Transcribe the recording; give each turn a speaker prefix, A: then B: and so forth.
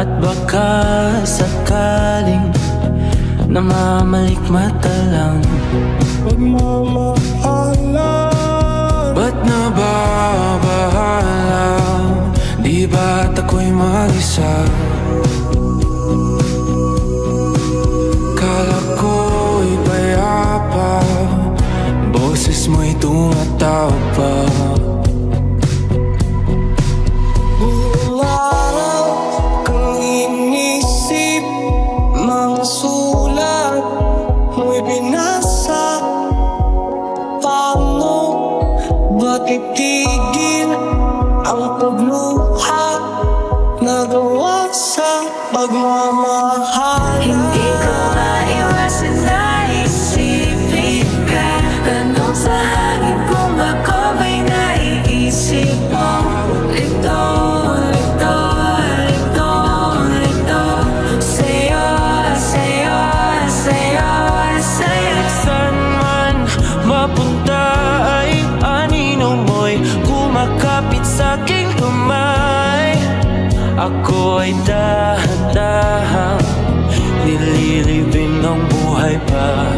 A: At baka sakaling namamalikmata lang. Pagmamahalan, ba't nababahala? Di ba't ako'y mag-isa? Kala ko'y payapa, boses mo'y tumatawag pa. Buong araw kang inisip, mga sulat mo'y binasa. Paano ba't itigil ang pagluha? Nagawa sa pagmamahal.
B: Hindi ko maiwasan na isipin ka. Tanong sa hangin kung ako ba'y naiisip mo. Lito, lito, lito, lito. Sa'yo, sa'yo, sa'yo, sa'yo.
A: Saan man mapunta ay anino mo'y kumakapit sa'king kamay. Ako ay dahan-dahang nililibing ang buhay pa.